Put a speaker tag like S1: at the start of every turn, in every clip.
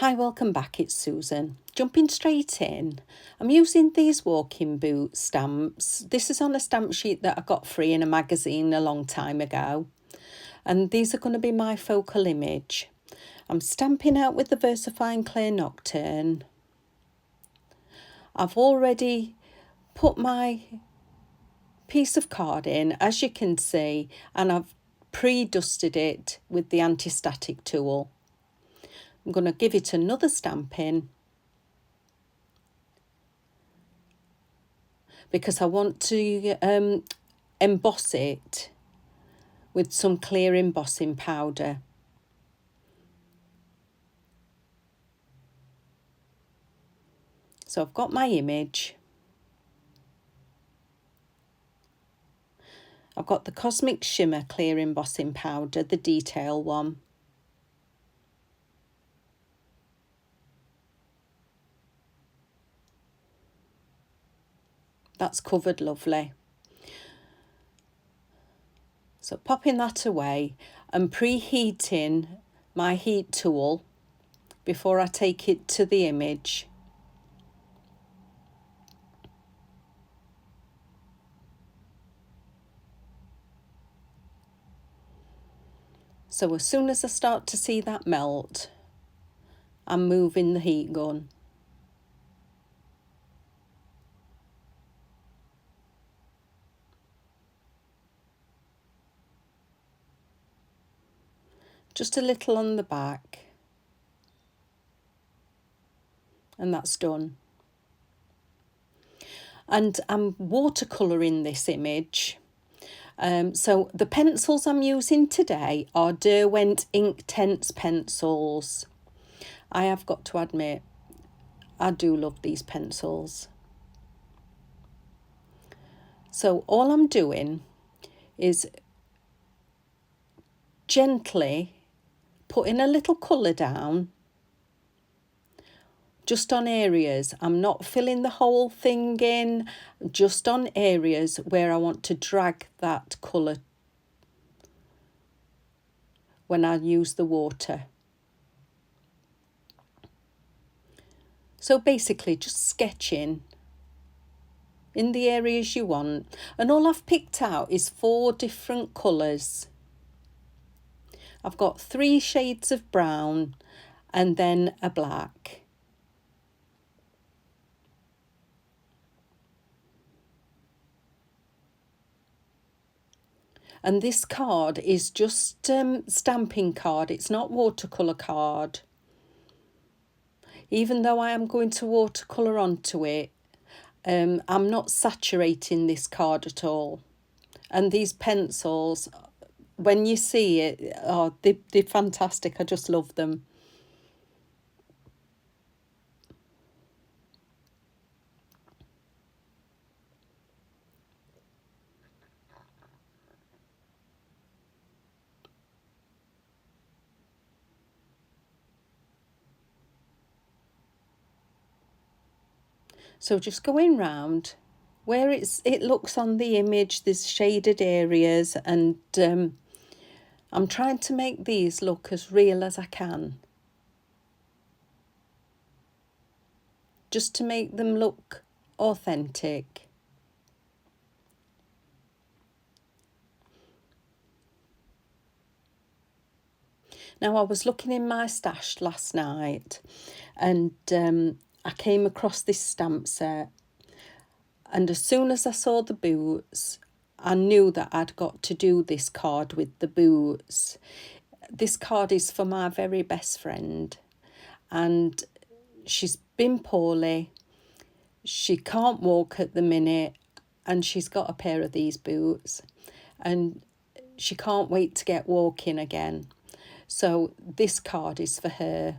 S1: Hi, welcome back, it's Susan. Jumping straight in, I'm using these walking boot stamps. This is on a stamp sheet that I got free in a magazine a long time ago. And these are going to be my focal image. I'm stamping out with the VersaFine Clear Nocturne. I've already put my piece of card in, as you can see, and I've pre-dusted it with the anti-static tool. I'm going to give it another stamping because I want to emboss it with some clear embossing powder. So I've got my image. I've got the Cosmic Shimmer clear embossing powder, the detail one. That's covered lovely. So popping that away and preheating my heat tool before I take it to the image. So as soon as I start to see that melt, I'm moving the heat gun. Just a little on the back, and that's done. And I'm watercolouring this image. So the pencils I'm using today are Derwent Inktense pencils. I have got to admit, I do love these pencils. So all I'm doing is gently putting a little colour down just on areas. I'm not filling the whole thing in, just on areas where I want to drag that colour when I use the water. So basically just sketching in the areas you want. And all I've picked out is 4 different colours. I've got 3 shades of brown and then a black. And this card is just stamping card. It's not watercolour card. Even though I am going to watercolour onto it, I'm not saturating this card at all. And these pencils, when you see it, oh, they're fantastic. I just love them. So just going round where it looks on the image, there's shaded areas, and I'm trying to make these look as real as I can, just to make them look authentic. Now, I was looking in my stash last night and I came across this stamp set, and as soon as I saw the boots, I knew that I'd got to do this card with the boots. This card is for my very best friend, and she's been poorly. She can't walk at the minute, and she's got a pair of these boots, and she can't wait to get walking again. So this card is for her.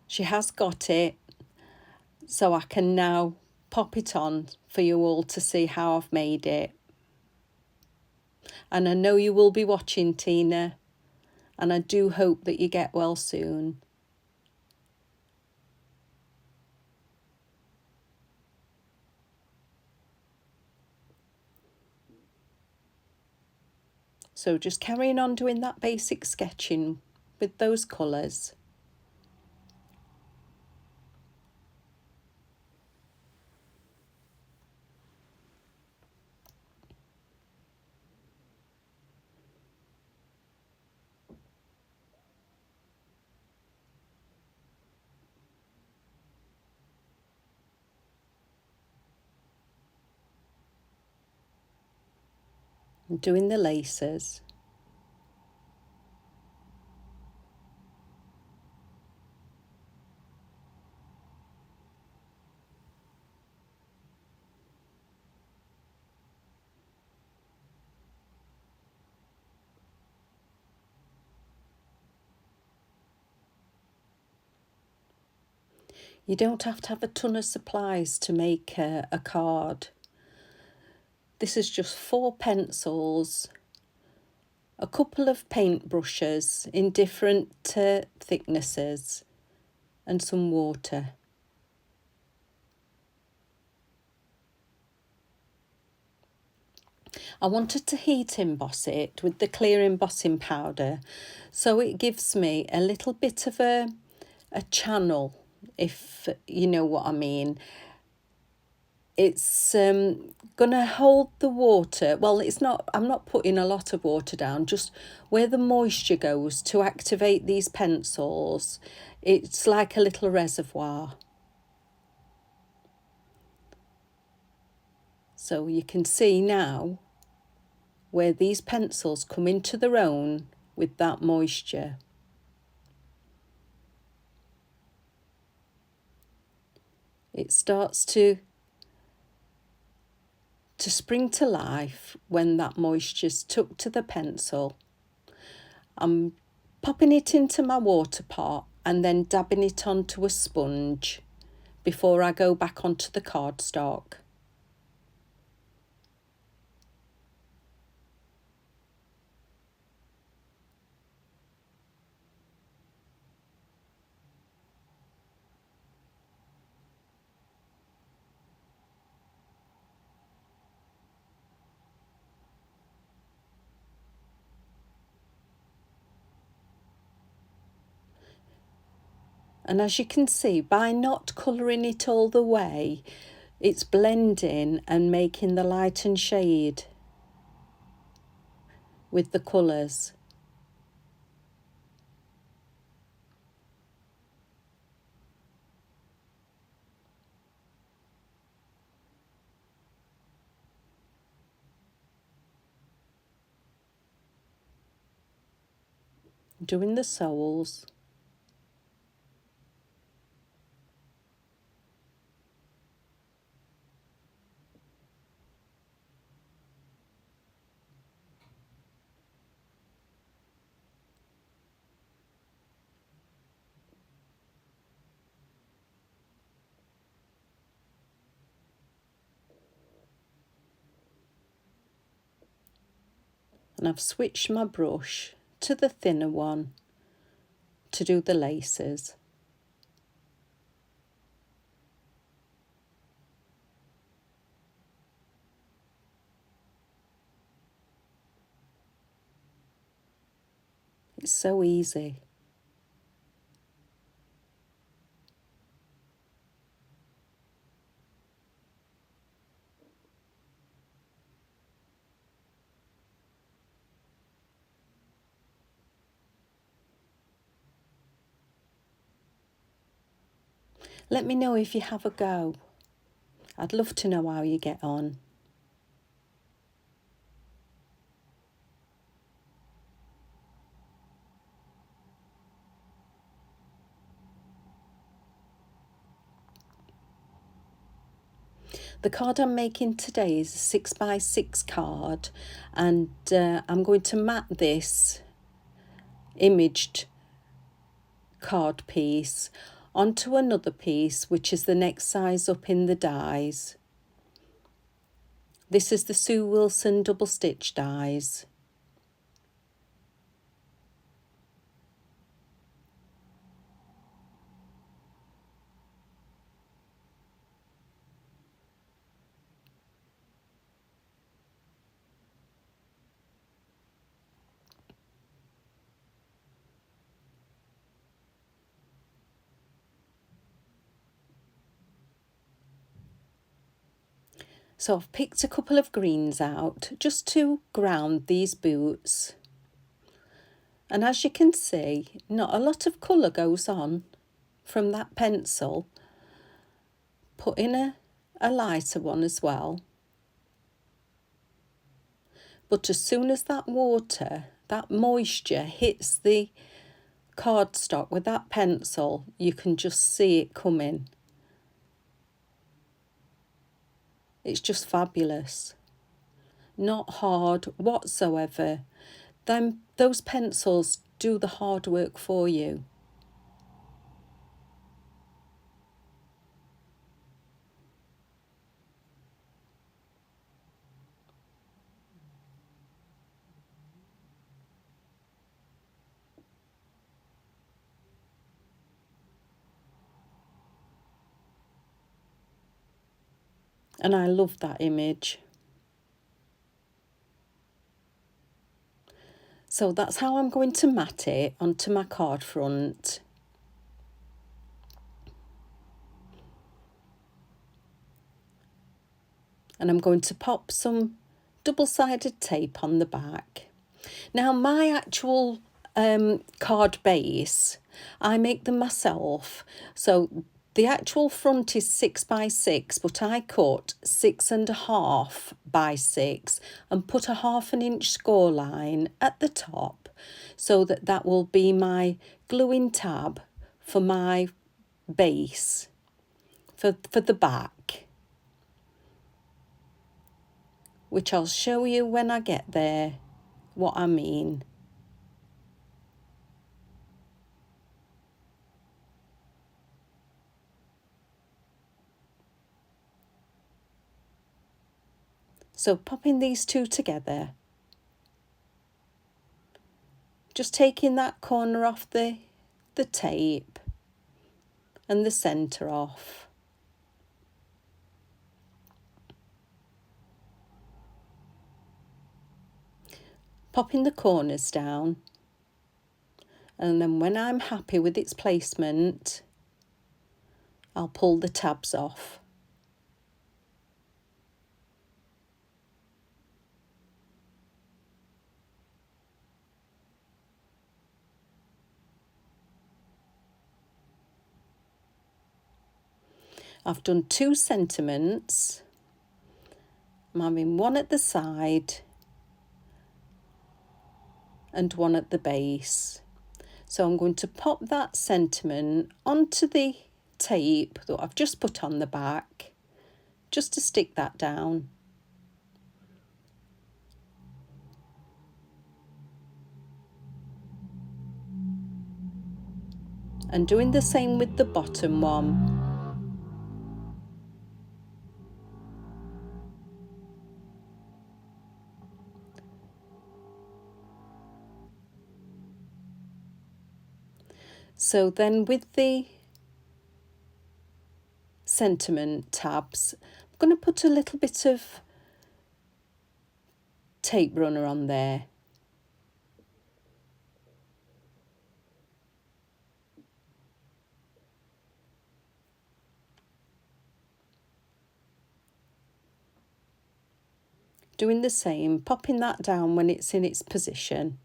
S1: She has got it, so I can now pop it on for you all to see how I've made it. And I know you will be watching, Tina, and I do hope that you get well soon. So just carrying on doing that basic sketching with those colours. doing the laces. You don't have to have a ton of supplies to make a card. This is just 4 pencils, a couple of paint brushes in different thicknesses, and some water. I wanted to heat emboss it with the clear embossing powder, so it gives me a little bit of a channel, if you know what I mean. It's gonna hold the water. Well, it's not, I'm not putting a lot of water down, just where the moisture goes to activate these pencils. It's like a little reservoir. So you can see now where these pencils come into their own with that moisture. It starts to spring to life when that moisture's took to the pencil. I'm popping it into my water pot and then dabbing it onto a sponge before I go back onto the cardstock. And as you can see, by not colouring it all the way, it's blending and making the light and shade with the colours. Doing the soles. And I've switched my brush to the thinner one to do the laces. It's so easy. Let me know if you have a go. I'd love to know how you get on. The card I'm making today is a 6x6 card, and I'm going to mat this imaged card piece onto another piece, which is the next size up in the dies. This is the Sue Wilson double stitch dies. So I've picked a couple of greens out just to ground these boots. And as you can see, not a lot of colour goes on from that pencil. Put in a lighter one as well. But as soon as that water, that moisture hits the cardstock with that pencil, you can just see it coming. It's just fabulous. Not hard whatsoever. Those pencils do the hard work for you. And I love that image. So that's how I'm going to mat it onto my card front. And I'm going to pop some double-sided tape on the back. Now my actual card base, I make them myself. So the actual front is 6 by 6, but I cut 6.5 by 6 and put a 1/2 inch score line at the top, so that will be my gluing tab for my base for the back, which I'll show you when I get there what I mean. So popping these two together, just taking that corner off the tape and the centre off. Popping the corners down, and then when I'm happy with its placement, I'll pull the tabs off. I've done 2 sentiments. I'm having one at the side and one at the base. So I'm going to pop that sentiment onto the tape that I've just put on the back, just to stick that down. And doing the same with the bottom one. So then with the sentiment tabs, I'm going to put a little bit of tape runner on there. Doing the same, popping that down when it's in its position.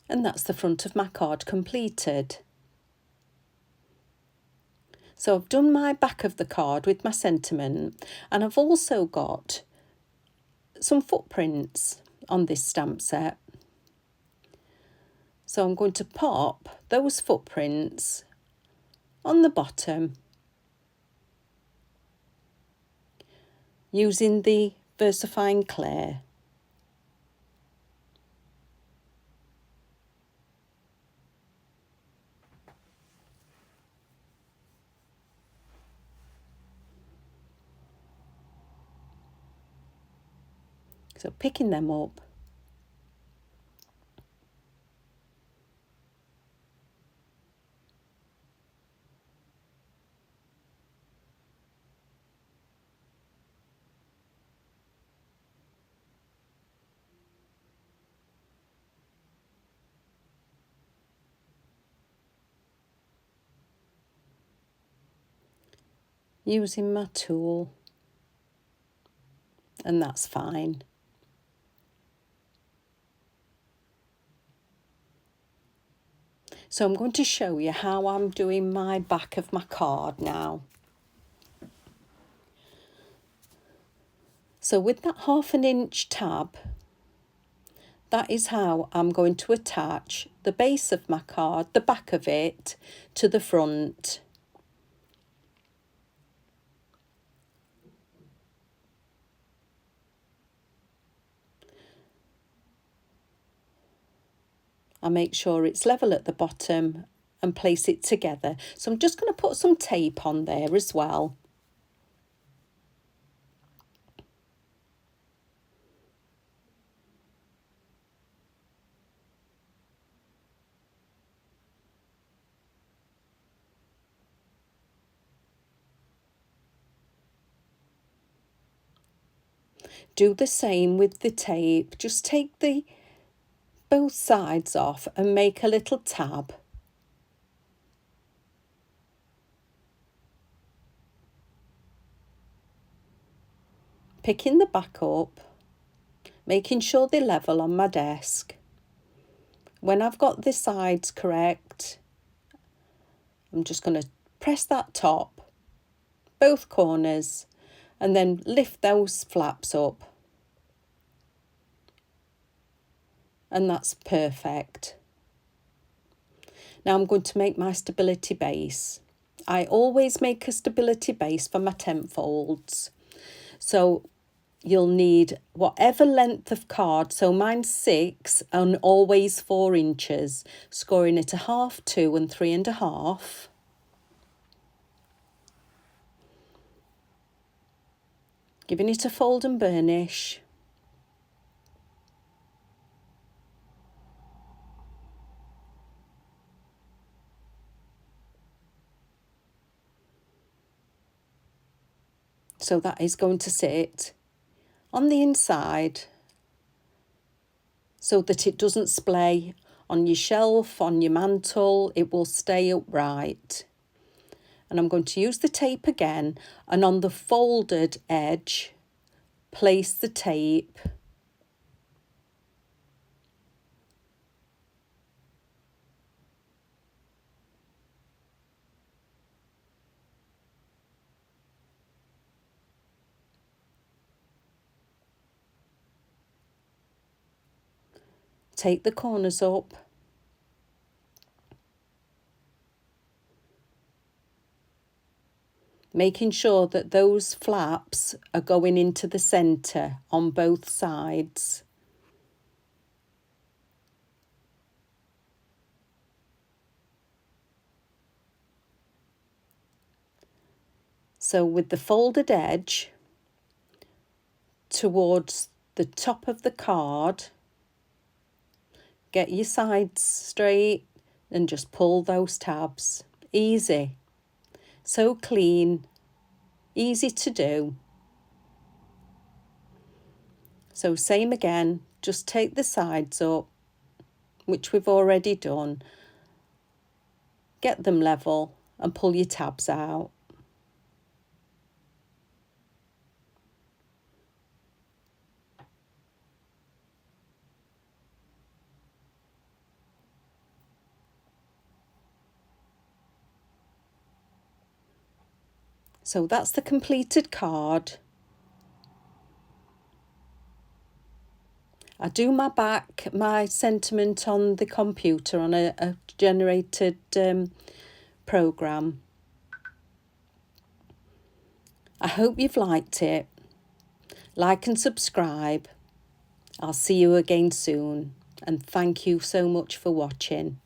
S1: And that's the front of my card completed. So I've done my back of the card with my sentiment, and I've also got some footprints on this stamp set. So I'm going to pop those footprints on the bottom using the VersaFine Clay. So picking them up, using my tool, and that's fine. So I'm going to show you how I'm doing my back of my card now. So with that 1/2 inch tab, that is how I'm going to attach the base of my card, the back of it, to the front. I make sure it's level at the bottom and place it together. So I'm just going to put some tape on there as well. Do the same with the tape. Just take both sides off and make a little tab. Picking the back up, making sure they're level on my desk. When I've got the sides correct, I'm just going to press that top, both corners, and then lift those flaps up. And that's perfect. Now I'm going to make my stability base. I always make a stability base for my tent folds. So you'll need whatever length of card. So mine's 6 and always 4 inches, scoring it 1/2, 2 and 3.5. Giving it a fold and burnish. So that is going to sit on the inside so that it doesn't splay on your shelf, on your mantle. It will stay upright. And I'm going to use the tape again, and on the folded edge, place the tape. Take the corners up. Making sure that those flaps are going into the centre on both sides. So with the folded edge towards the top of the card, get your sides straight and just pull those tabs. Easy. So clean. Easy to do. So same again, just take the sides up, which we've already done. Get them level and pull your tabs out. So that's the completed card. I do my back, my sentiment on the computer on a generated program. I hope you've liked it. Like and subscribe. I'll see you again soon, and thank you so much for watching.